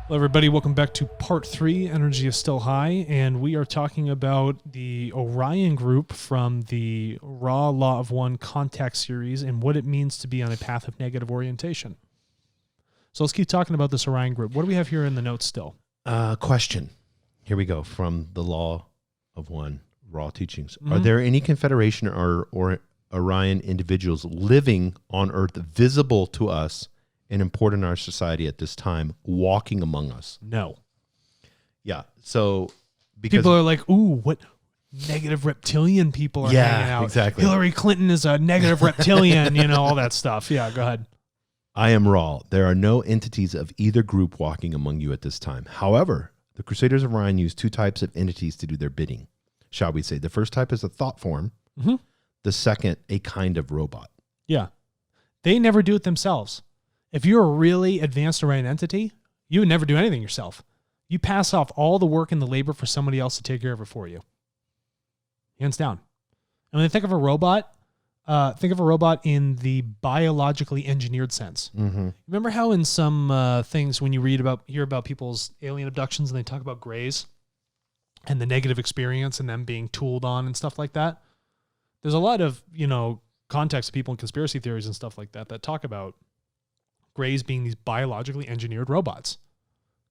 Hello, everybody. Welcome back to part 3. Energy is still high, and we are talking about the Orion group from the Raw Law of One Contact series and what it means to be on a path of negative orientation. So let's keep talking about this Orion group. What do we have here in the notes still? Question. Here we go from the Law of One Raw teachings. Are there any Confederation or Orion individuals living on Earth visible to us and important in our society at this time, walking among us? No. Yeah. So because people are like, ooh, what negative reptilian people are hanging out. Exactly. Hillary Clinton is a negative reptilian, all that stuff. Yeah, go ahead. I am Raw. There are no entities of either group walking among you at this time. However, the Crusaders of Orion use two types of entities to do their bidding, shall we say. The first type is a thought form. Mm-hmm. The second, a kind of robot. Yeah. They never do it themselves. If you're a really advanced Orion entity, you would never do anything yourself. You pass off all the work and the labor for somebody else to take care of it for you. Hands down. And when they think of a robot in the biologically engineered sense. Mm-hmm. Remember how in some things when you hear about people's alien abductions and they talk about grays and the negative experience and them being tooled on and stuff like that? There's a lot of, context of people in conspiracy theories and stuff like that talk about Greys being these biologically engineered robots.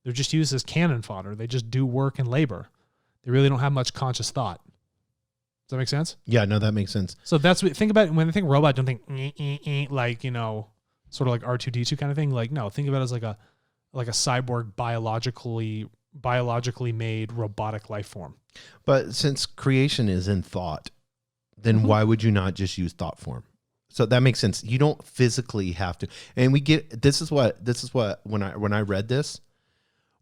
They're just used as cannon fodder. They just do work and labor. They really don't have much conscious thought. Does that make sense? Yeah, no, that makes sense. So that's what think about it. When they think robot, don't think like, sort of like R2D2 kind of thing. Like, no, think about it as like a cyborg biologically made robotic life form. But since creation is in thought, then why would you not just use thought form? So that makes sense. You don't physically have to. And this is what when I read this,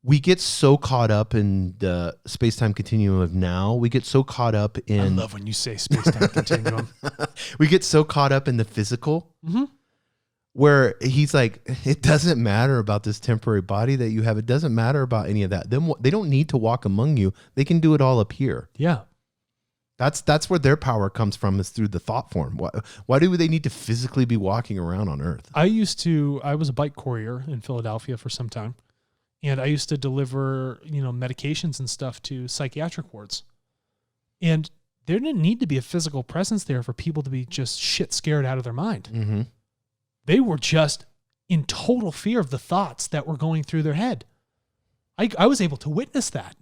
we get so caught up in the space-time continuum of now. We get so caught up in... I love when you say space-time continuum. We get so caught up in the physical, where he's like, it doesn't matter about this temporary body that you have. It doesn't matter about any of that. They don't need to walk among you. They can do it all up here. Yeah. That's where their power comes from, is through the thought form. Why do they need to physically be walking around on Earth? I was a bike courier in Philadelphia for some time, and I used to deliver, medications and stuff to psychiatric wards. And there didn't need to be a physical presence there for people to be just shit scared out of their mind. Mm-hmm. They were just in total fear of the thoughts that were going through their head. I was able to witness that.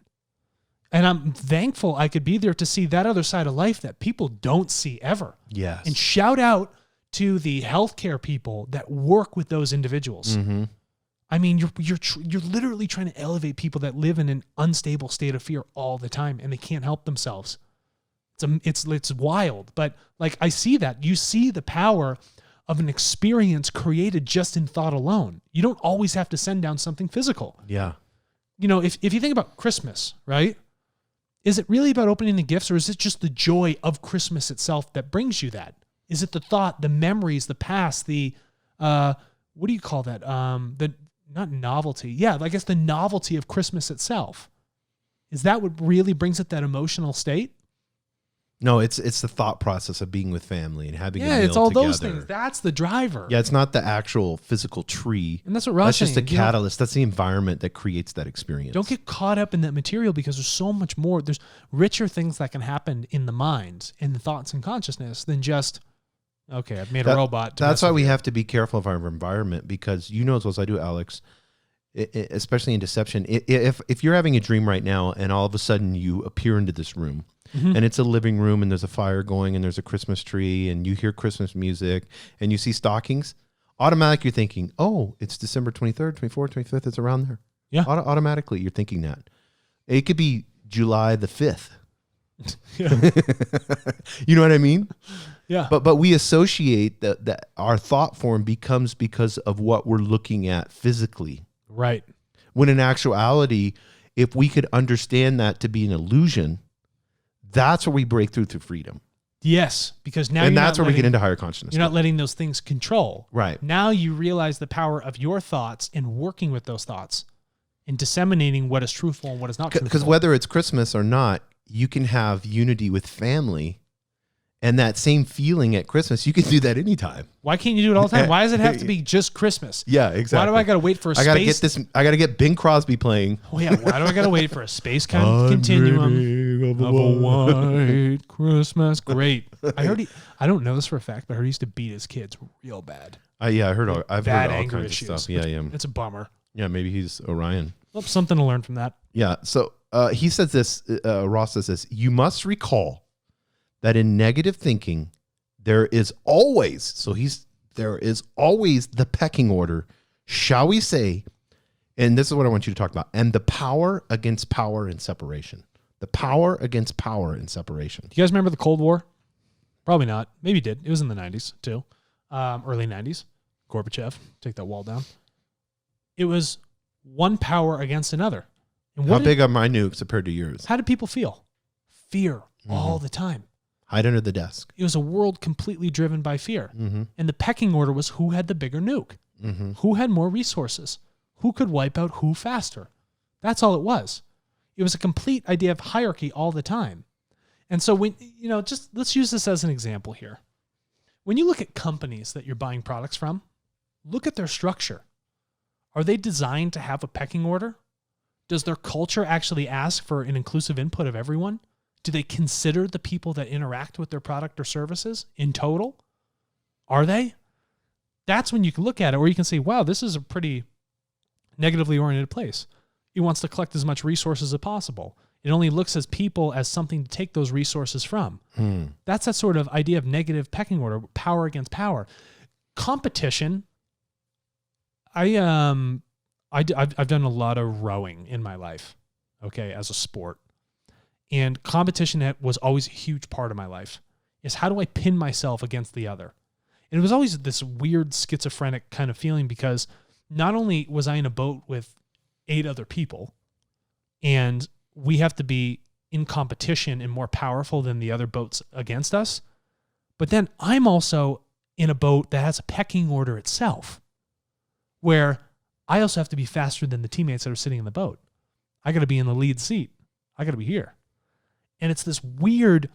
And I'm thankful I could be there to see that other side of life that people don't see ever. Yes. And shout out to the healthcare people that work with those individuals. Mm-hmm. I mean, you're literally trying to elevate people that live in an unstable state of fear all the time, and they can't help themselves. It's wild, but like I see that. You see the power of an experience created just in thought alone. You don't always have to send down something physical. Yeah. If you think about Christmas, right? Is it really about opening the gifts, or is it just the joy of Christmas itself that brings you that? Is it the thought, the memories, the past, the, what do you call that? Not novelty. Yeah, I guess the novelty of Christmas itself. Is that what really brings it that emotional state? No, it's the thought process of being with family and having a meal it's all together. those things. That's the driver. Yeah, it's not the actual physical tree. And that's what Ross saying. That's just a catalyst. That's the environment that creates that experience. Don't get caught up in that material, because there's so much more. There's richer things that can happen in the mind, in the thoughts and consciousness, than just, okay, I've made a robot. That's why we have to be careful of our environment, because you know as well as I do, Alex, especially in deception, if you're having a dream right now and all of a sudden you appear into this room, and it's a living room and there's a fire going and there's a Christmas tree and you hear Christmas music and you see stockings, automatically you're thinking, oh, it's December 23rd, 24th, 25th, it's around there. Yeah. Automatically you're thinking that. It could be July the 5th. You know what I mean? Yeah. But we associate that our thought form becomes because of what we're looking at physically. Right. When in actuality, if we could understand that to be an illusion, that's where we break through freedom. Yes, because now that's where we get into higher consciousness. You're not letting those things control. Right. Now you realize the power of your thoughts and working with those thoughts and disseminating what is truthful and what is not truthful. Because whether it's Christmas or not, you can have unity with family And that same feeling at Christmas, you can do that anytime. Why can't you do it all the time? Why does it have to be just Christmas? Yeah, exactly. Why do I got to wait for a space? I got to get Bing Crosby playing. Oh yeah, why do I got to wait for a space continuum of a white Christmas? Great. I don't know this for a fact, but I heard he used to beat his kids real bad. Yeah, I've heard all anger kinds issues. of stuff. Yeah. It's a bummer. Yeah, maybe he's Orion. Well, something to learn from that. Yeah. So he says this, Ross says this, you must recall that in negative thinking, there is always the pecking order, shall we say, and this is what I want you to talk about, and the power against power and separation. The power against power and separation. Do you guys remember the Cold War? Probably not. Maybe you did. It was in the 90s too. Early 90s. Gorbachev, take that wall down. It was one power against another. And how big are my nukes compared to yours? How did people feel? Fear all the time. Hide under the desk. It was a world completely driven by fear. And the pecking order was who had the bigger nuke, who had more resources, who could wipe out who faster. That's all it was. It was a complete idea of hierarchy all the time. And so when, just let's use this as an example here. When you look at companies that you're buying products from, look at their structure. Are they designed to have a pecking order? Does their culture actually ask for an inclusive input of everyone? Do they consider the people that interact with their product or services in total? Are they? That's when you can look at it, or you can say, wow, this is a pretty negatively oriented place. It wants to collect as much resources as possible. It only looks as people as something to take those resources from. That's that sort of idea of negative pecking order, power against power. Competition. I've done a lot of rowing in my life, okay, as a sport. And competition was always a huge part of my life, is how do I pin myself against the other? And it was always this weird schizophrenic kind of feeling because not only was I in a boat with 8 other people and we have to be in competition and more powerful than the other boats against us, but then I'm also in a boat that has a pecking order itself where I also have to be faster than the teammates that are sitting in the boat. I got to be in the lead seat. I got to be here. And it's this weird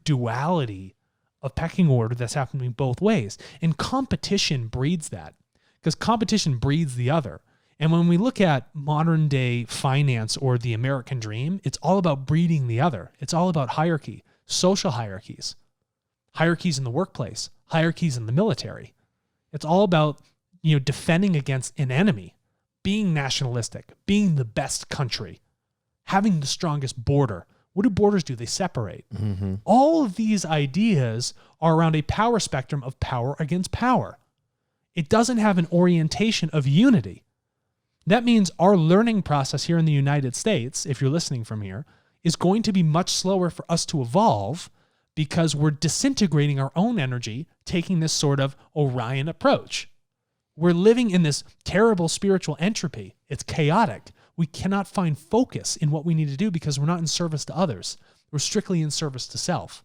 duality of pecking order that's happening both ways. And competition breeds that because competition breeds the other. And when we look at modern day finance or the American dream, it's all about breeding the other. It's all about hierarchy, social hierarchies in the workplace, hierarchies in the military. It's all about, defending against an enemy, being nationalistic, being the best country, having the strongest border. What do borders do? They separate. All of these ideas are around a power spectrum of power against power. It doesn't have an orientation of unity. That means our learning process here in the United States, if you're listening from here, is going to be much slower for us to evolve because we're disintegrating our own energy, taking this sort of Orion approach. We're living in this terrible spiritual entropy. It's chaotic. We cannot find focus in what we need to do because we're not in service to others. We're strictly in service to self.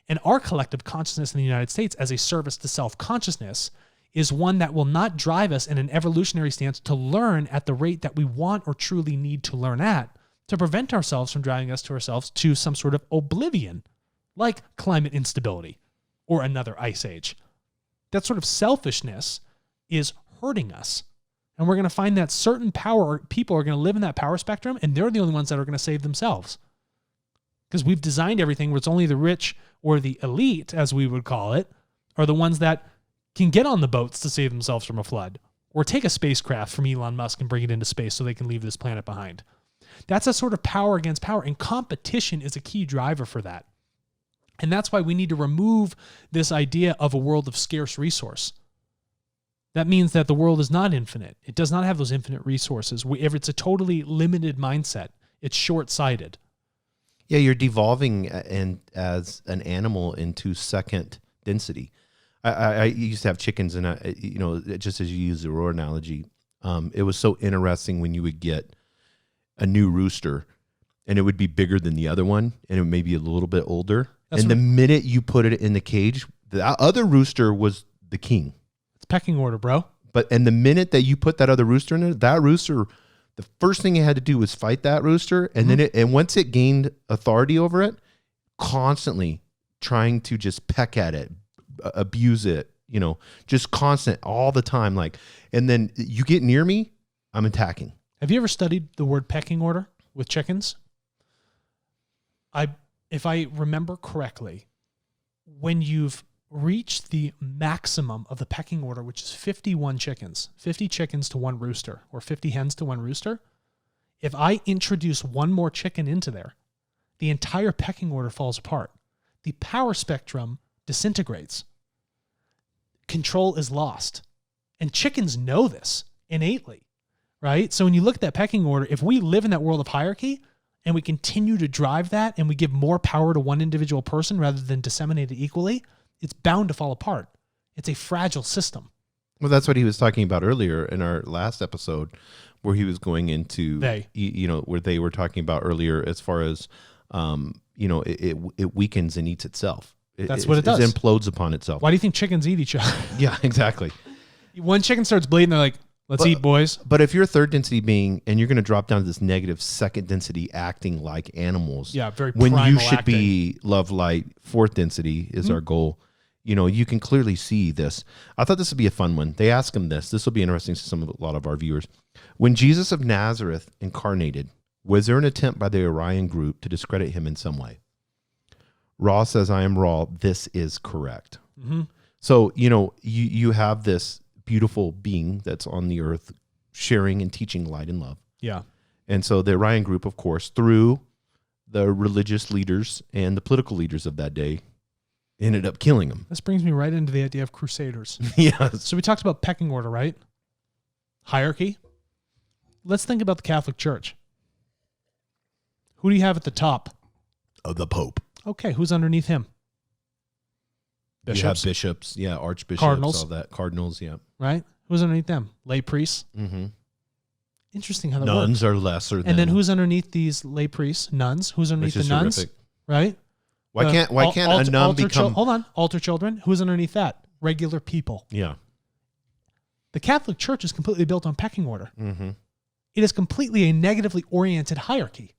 And our collective consciousness in the United States as a service to self-consciousness is one that will not drive us in an evolutionary stance to learn at the rate that we want or truly need to learn at, to prevent ourselves from driving us to ourselves to some sort of oblivion, like climate instability or another ice age. That sort of selfishness is hurting us. And we're going to find that certain people are going to live in that power spectrum, and they're the only ones that are going to save themselves. Because we've designed everything where it's only the rich or the elite, as we would call it, are the ones that can get on the boats to save themselves from a flood, or take a spacecraft from Elon Musk and bring it into space so they can leave this planet behind. That's a sort of power against power, and competition is a key driver for that. And that's why we need to remove this idea of a world of scarce resource. That means that the world is not infinite. It does not have those infinite resources. If it's a totally limited mindset, it's short-sighted. Yeah, you're devolving as an animal into second density. I used to have chickens, and just as you use the roar analogy, it was so interesting when you would get a new rooster, and it would be bigger than the other one, and it may be a little bit older. The minute you put it in the cage, the other rooster was the king. It's pecking order, bro. And the minute that you put that other rooster in there, that rooster, the first thing it had to do was fight that rooster, and then once it gained authority over it, constantly trying to just peck at it, abuse it, just constant all the time. Like, and then you get near me, I'm attacking. Have you ever studied the word pecking order with chickens? If I remember correctly, when you've reached the maximum of the pecking order, which is 51 chickens, 50 chickens to one rooster, or 50 hens to one rooster, if I introduce one more chicken into there, the entire pecking order falls apart. The power spectrum disintegrates. Control is lost. And chickens know this innately, right? So when you look at that pecking order, if we live in that world of hierarchy and we continue to drive that and we give more power to one individual person rather than disseminate it equally, it's bound to fall apart. It's a fragile system. Well, that's what he was talking about earlier in our last episode, where he was going into, where they were talking about earlier as far as, it weakens and eats itself. That's what it does. It implodes upon itself. Why do you think chickens eat each other? Yeah, exactly. One chicken starts bleeding, they're like, let's eat, boys. But if you're a third density being and you're going to drop down to this negative second density acting like animals, very when primal you should acting. be love, light, fourth density is our goal. You can clearly see this. I thought this would be a fun one. They ask him this. This will be interesting to a lot of our viewers. When Jesus of Nazareth incarnated, was there an attempt by the Orion group to discredit him in some way? Raw says, I am Raw. This is correct. Mm-hmm. So, you have this beautiful being that's on the earth sharing and teaching light and love. Yeah. And so the Orion group, of course, through the religious leaders and the political leaders of that day, ended up killing him. This brings me right into the idea of crusaders. Yes. So we talked about pecking order, right? Hierarchy. Let's think about the Catholic Church. Who do you have at the top? The Pope. Okay, who's underneath him? Bishops. You have bishops, archbishops, Cardinals. all that. Cardinals, Right? Who's underneath them? Lay priests. Mm-hmm. Interesting how that Nuns works. are lesser than. And then who's underneath these lay priests? Nuns. Who's underneath the nuns? Horrific. Right? Why can't a nun become? Hold on. Altar children. Who's underneath that? Regular people. Yeah. The Catholic Church is completely built on pecking order. Mm-hmm. It is completely a negatively oriented hierarchy.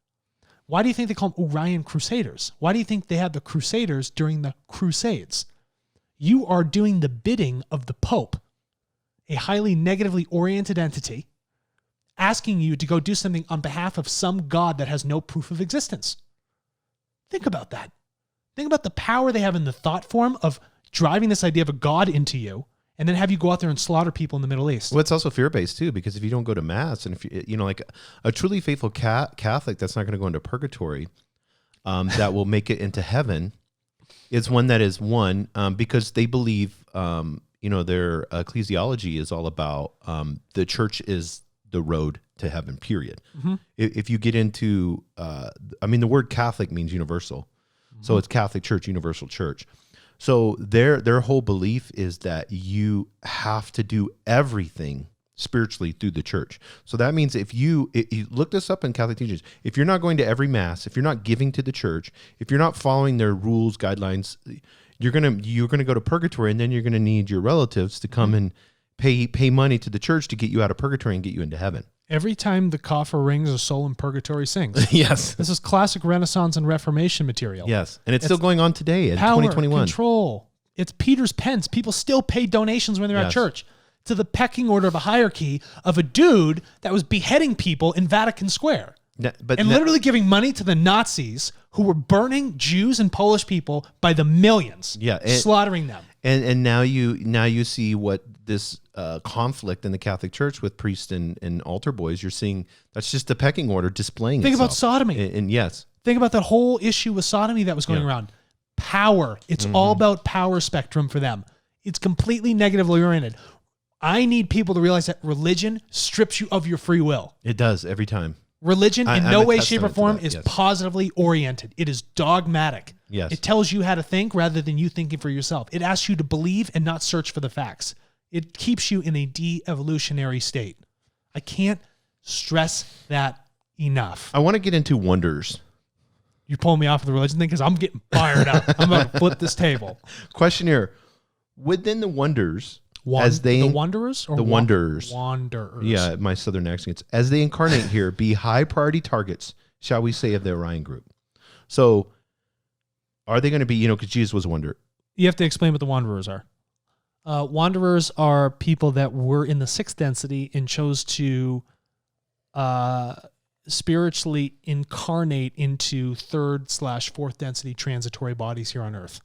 Why do you think they call them Orion Crusaders? Why do you think they had the Crusaders during the Crusades? You are doing the bidding of the Pope, a highly negatively oriented entity, asking you to go do something on behalf of some god that has no proof of existence. Think about that. Think about the power they have in the thought form of driving this idea of a god into you and then have you go out there and slaughter people in the Middle East. Well, it's also fear-based too, because if you don't go to mass, and if like a truly faithful Catholic that's not going to go into purgatory, that will make it into heaven, is one that is because they believe, their ecclesiology is all about the church is the road to heaven. Period. Mm-hmm. If you get into, the word Catholic means universal, so it's Catholic Church, universal church. So their whole belief is that you have to do everything spiritually through the church. So that means if you look this up in Catholic teachings, if you're not going to every mass, if you're not giving to the church, if you're not following their rules, guidelines, you're gonna go to purgatory, and then you're gonna need your relatives to come and pay money to the church to get you out of purgatory and get you into heaven. Every time the coffer rings, a soul in purgatory sings. Yes. This is classic Renaissance and Reformation material. Yes. And it's still going on today in power, 2021. Control. It's Peter's pence. People still pay donations when they're at church to the pecking order of a hierarchy of a dude that was beheading people in Vatican Square. Literally giving money to the Nazis who were burning Jews and Polish people by the millions. Yeah. Slaughtering them. And now you see what this conflict in the Catholic Church with priests and altar boys, you're seeing that's just the pecking order displaying Think itself. about sodomy. And yes. Think about that whole issue with sodomy that was going around. Power. It's all about power spectrum for them. It's completely negatively oriented. I need people to realize that religion strips you of your free will. It does every time. Religion in no way, shape, or form is yes. positively oriented. It is dogmatic. Yes. It tells you how to think rather than you thinking for yourself. It asks you to believe and not search for the facts. It keeps you in a de-evolutionary state. I can't stress that enough. I want to get into wonders. You're pulling me off of the religion thing because I'm getting fired up. I'm about to flip this table. Question here. Within the wonders, the wanderers? Or the wanderers. Wanderers. Yeah, my southern accents. As they incarnate here, be high priority targets, shall we say, of the Orion group. So Are they going to be, because Jesus was a wanderer? You have to explain what the wanderers are. Wanderers are people that were in the sixth density and chose to spiritually incarnate into third/fourth density transitory bodies here on Earth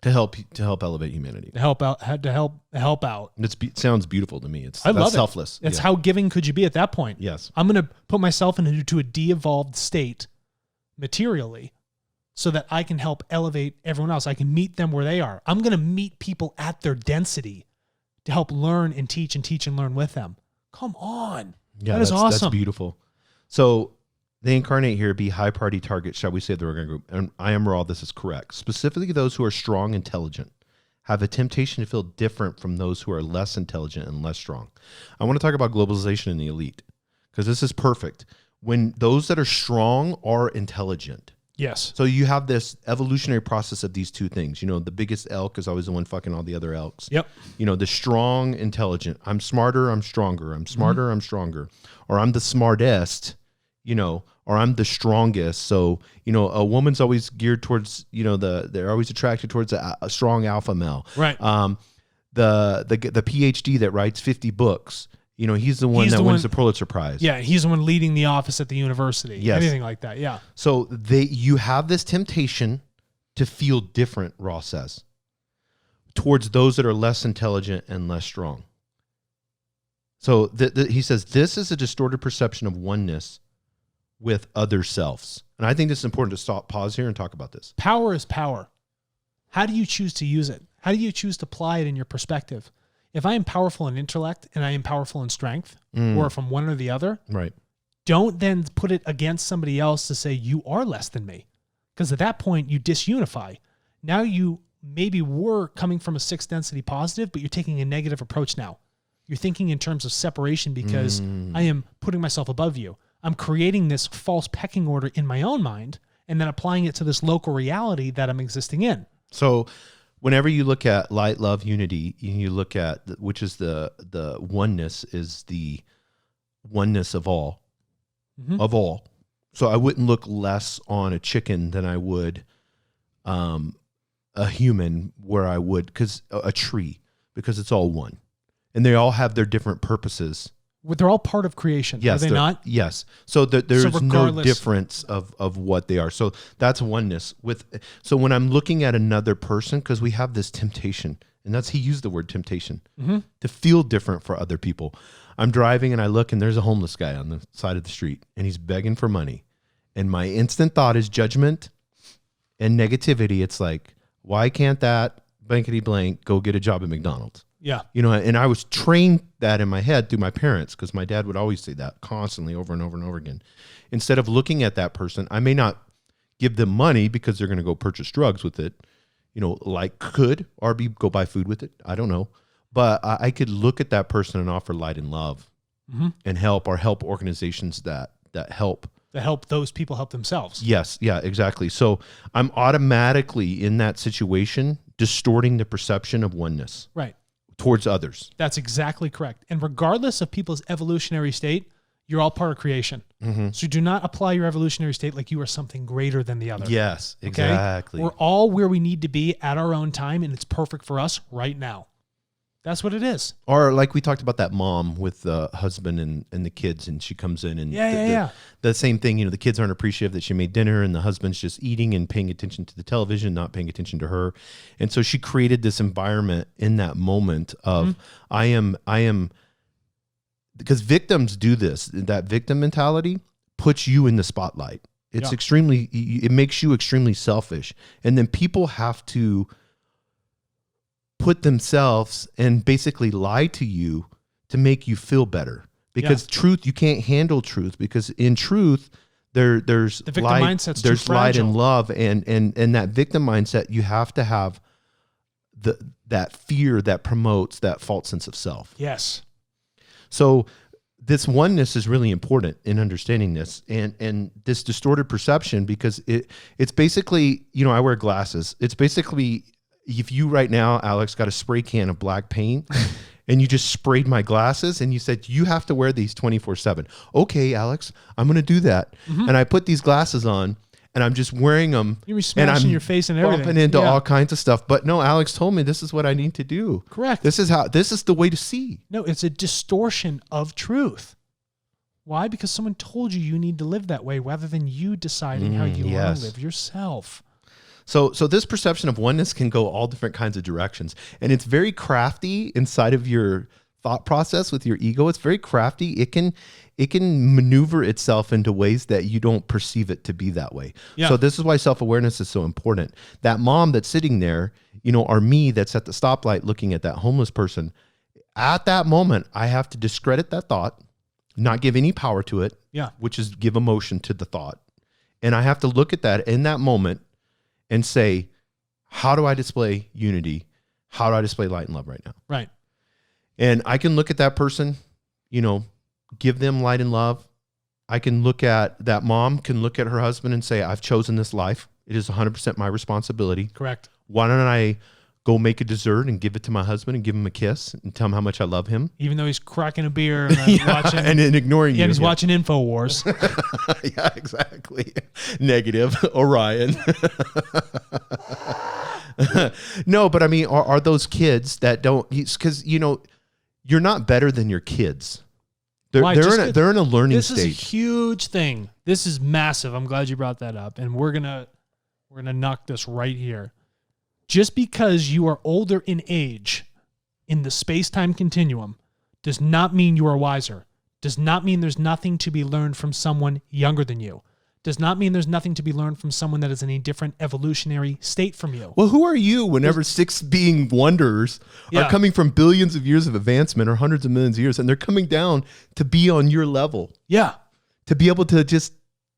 To help elevate humanity. to help out. It sounds beautiful to me. I love that's it. selfless. That's how giving could you be at that point? Yes. I'm going to put myself into a de-evolved state materially so that I can help elevate everyone else. I can meet them where they are. I'm going to meet people at their density to help learn and teach and learn with them. Come on. Yeah, that is awesome. That's beautiful. So they incarnate here, be high priority targets, shall we say, of the Orion group. And I am raw, this is correct. Specifically those who are strong, intelligent, have a temptation to feel different from those who are less intelligent and less strong. I want to talk about globalization in the elite because this is perfect. When those that are strong are intelligent. Yes. So you have this evolutionary process of these two things. The biggest elk is always the one fucking all the other elks. Yep. The strong, intelligent. I'm smarter, I'm stronger. I'm smarter, I'm stronger. Or I'm the smartest, or I'm the strongest. So, a woman's always geared towards, they're always attracted towards a strong alpha male. Right. The PhD that writes 50 books, he's the one that wins the Pulitzer Prize. Yeah, he's the one leading the office at the university. Yes. Anything like that, yeah. So you have this temptation to feel different, Ross says, towards those that are less intelligent and less strong. So he says, this is a distorted perception of oneness with other selves. And I think this is important to pause here and talk about this. Power is power. How do you choose to use it? How do you choose to apply it in your perspective? If I am powerful in intellect and I am powerful in strength, or from one or the other, right? Don't then put it against somebody else to say you are less than me. Because at that point, you disunify. Now you maybe were coming from a sixth density positive, but you're taking a negative approach now. You're thinking in terms of separation because I am putting myself above you. I'm creating this false pecking order in my own mind and then applying it to this local reality that I'm existing in. So whenever you look at light, love, unity, you look at, which is the oneness, is the oneness of all, of all. So I wouldn't look less on a chicken than I would a human, where I would, because a tree, because it's all one. And they all have their different purposes. Well, they're all part of creation, yes, are they not? Yes. So there's no difference of what they are. So that's oneness. So when I'm looking at another person, because we have this temptation, and he used the word temptation, to feel different for other people. I'm driving and I look and there's a homeless guy on the side of the street and he's begging for money. And my instant thought is judgment and negativity. It's like, why can't that blankety blank go get a job at McDonald's? Yeah. And I was trained that in my head through my parents, because my dad would always say that constantly over and over and over again. Instead of looking at that person, I may not give them money because they're going to go purchase drugs with it, or go buy food with it. I don't know. But I could look at that person and offer light and love and help organizations that help. To help those people help themselves. Yes. Yeah, exactly. So I'm automatically in that situation distorting the perception of oneness. Right. Towards others. That's exactly correct. And regardless of people's evolutionary state, you're all part of creation. So do not apply your evolutionary state like you are something greater than the other. Yes, exactly. Okay? We're all where we need to be at our own time, and it's perfect for us right now. That's what it is. Or like we talked about that mom with the husband and the kids, and she comes in and the same thing, the kids aren't appreciative that she made dinner and the husband's just eating and paying attention to the television, not paying attention to her. And so she created this environment in that moment of I am, because victims do this, that victim mentality puts you in the spotlight. It's it makes you extremely selfish. And then people have to put themselves and basically lie to you to make you feel better, because truth, you can't handle truth, because in truth there's the victim light, mindset's there's too light fragile. and love, and that victim mindset, you have to have that fear that promotes that false sense of self. Yes. So this oneness is really important in understanding this and this distorted perception, because it's basically, I wear glasses. It's basically, if you right now, Alex, got a spray can of black paint and you just sprayed my glasses and you said, you have to wear these 24/7. Okay, Alex, I'm going to do that. And I put these glasses on and I'm just wearing them. You're smashing your face and everything. Bumping into all kinds of stuff. But no, Alex told me this is what I need to do. Correct. This is the way to see. No, it's a distortion of truth. Why? Because someone told you need to live that way rather than you deciding how you want to live yourself. So this perception of oneness can go all different kinds of directions. And it's very crafty inside of your thought process with your ego. It's very crafty. It can maneuver itself into ways that you don't perceive it to be that way. Yeah. So this is why self-awareness is so important. That mom that's sitting there, or me that's at the stoplight looking at that homeless person, at that moment, I have to discredit that thought, not give any power to it, which is give emotion to the thought. And I have to look at that in that moment and say, how do I display unity? How do I display light and love right now? Right. And I can look at that person, give them light and love. I can look at that mom, can look at her husband and say, I've chosen this life. It is 100% my responsibility. Correct. Why don't I go make a dessert and give it to my husband and give him a kiss and tell him how much I love him? Even though he's cracking a beer and watching. And ignoring you. Yeah, he's watching InfoWars. Yeah, exactly. Negative. Orion. No, but I mean, are those kids that don't, because, you're not better than your kids. They're in a learning stage. This is a huge thing. This is massive. I'm glad you brought that up. And we're gonna knock this right here. Just because you are older in age in the space-time continuum does not mean you are wiser. Does not mean there's nothing to be learned from someone younger than you. Does not mean there's nothing to be learned from someone that is in a different evolutionary state from you. Well, who are you whenever six being wonders are coming from billions of years of advancement or hundreds of millions of years, and they're coming down to be on your level? Yeah. To be able to just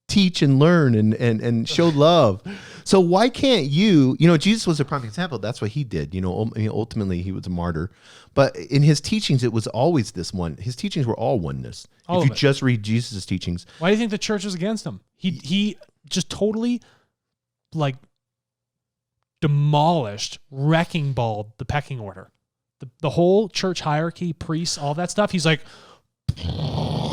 teach and learn and show love. So why can't you, Jesus was a prime example. That's what he did. Ultimately he was a martyr, but in his teachings, it was always this one. His teachings were all oneness. If you just read Jesus' teachings. Why do you think the church was against him? He just totally demolished, wrecking balled the pecking order. The whole church hierarchy, priests, all that stuff. He's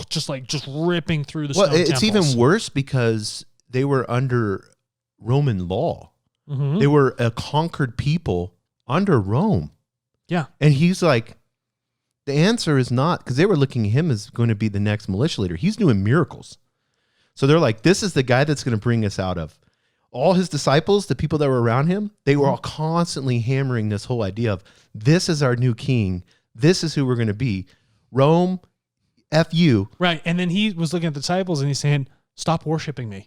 just ripping through the stone temples. It's even worse because they were under Roman law. Mm-hmm. They were a conquered people under Rome. Yeah. And he's like, the answer is not, because they were looking at him as going to be the next militia leader. He's doing miracles. So they're like, this is the guy that's going to bring us out of. All his disciples, the people that were around him, they were all constantly hammering this whole idea of, this is our new king. This is who we're going to be. Rome, F you. Right. And then he was looking at the disciples and he's saying, stop worshiping me.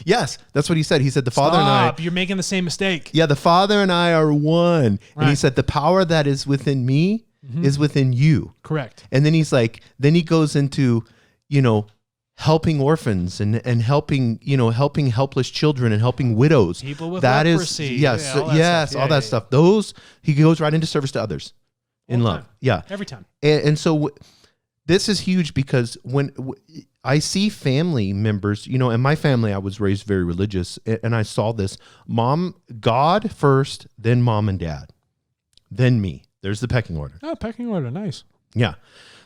Yes, that's what he said. He said, the Father and I. You're making the same mistake. Yeah, the Father and I are one. Right. And he said, the power that is within me is within you. Correct. And then he's like, then he goes into, helping orphans and helping, helping helpless children and helping widows. People with leprosy. All that stuff. Those, he goes right into service to others in love. Yeah. Every time. And so this is huge because when I see family members, in my family, I was raised very religious and I saw this God first, then mom and dad, then me. There's the pecking order. Oh, pecking order. Nice. Yeah.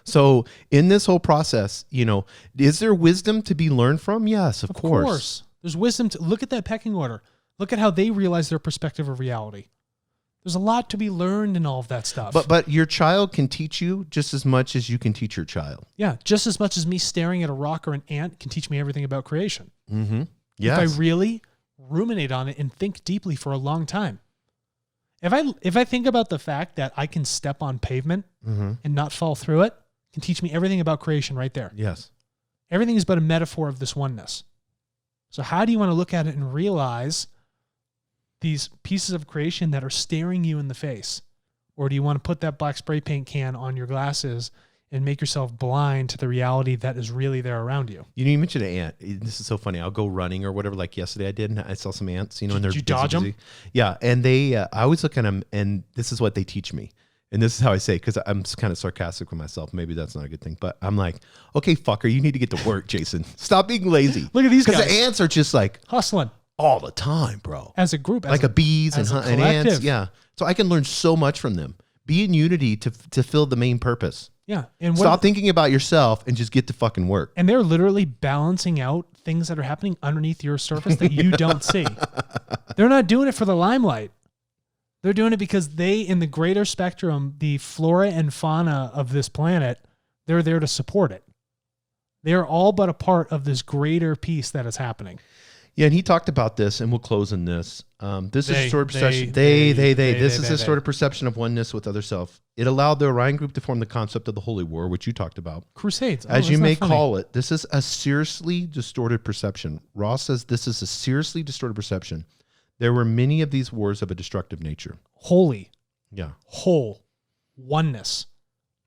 So in this whole process, is there wisdom to be learned from? Yes, of course. There's wisdom to look at that pecking order. Look at how they realize their perspective of reality. There's a lot to be learned in all of that stuff. But your child can teach you just as much as you can teach your child. Yeah, just as much as me staring at a rock or an ant can teach me everything about creation. Mm-hmm. Yes. If I really ruminate on it and think deeply for a long time. If I think about the fact that I can step on pavement and not fall through it, can teach me everything about creation right there. Yes. Everything is but a metaphor of this oneness. So how do you want to look at it and realize these pieces of creation that are staring you in the face? Or do you want to put that black spray paint can on your glasses and make yourself blind to the reality that is really there around you? You mentioned an ant. This is so funny. I'll go running or whatever. Like yesterday I did, and I saw some ants, and they're Did you dodge them? Yeah, and they, I always look at them, and this is what they teach me. And this is how I say, because I'm kind of sarcastic with myself. Maybe that's not a good thing. But I'm like, okay, fucker, you need to get to work, Jason. Stop being lazy. Look at these guys. Because the ants are just like hustling all the time, bro. As a group. Like bees and ants. Yeah. So I can learn so much from them. Be in unity to fill the main purpose. Yeah. And Stop thinking about yourself and just get to fucking work. And they're literally balancing out things that are happening underneath your surface that you don't see. They're not doing it for the limelight. They're doing it because they, in the greater spectrum, the flora and fauna of this planet, they're there to support it. They are all but a part of this greater piece that is happening. Yeah, and he talked about this, and we'll close on this. This is distorted perception. This is a distorted perception of oneness with other self. It allowed the Orion group to form the concept of the Holy War, which you talked about. Crusades. As you may call it, this is a seriously distorted perception. Ross says this is a seriously distorted perception. There were many of these wars of a destructive nature. Holy. Yeah. Whole. Oneness.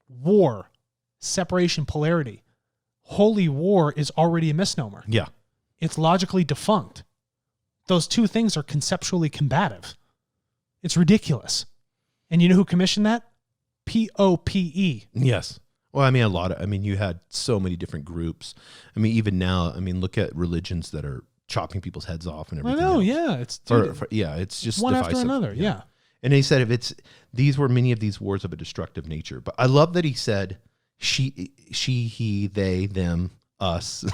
War. Separation, polarity. Holy war is already a misnomer. Yeah. It's logically defunct. Those two things are conceptually combative. It's ridiculous. And you know who commissioned that? POPE. Yes. Well, I mean, you had so many different groups. I mean, even now, look at religions that are chopping people's heads off and everything. I know, else. yeah. It's just one divisive. after another, yeah. And he said, these were many of these wars of a destructive nature. But I love that he said, she, he, they, them, us.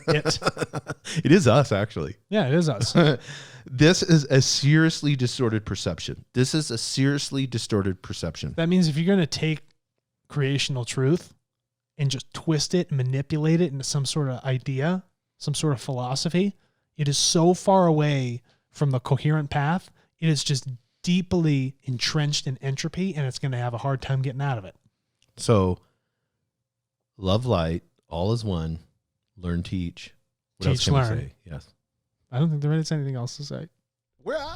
It is us, actually. Yeah, it is us. This is a seriously distorted perception. That means if you're going to take creational truth and just twist it and manipulate it into some sort of idea, some sort of philosophy, it is so far away from the coherent path. It is just deeply entrenched in entropy, and it's going to have a hard time getting out of it. So, love light, all is one, learn, teach. What else Teach, can learn. we say? Yes. I don't think there is anything else to say. We're out.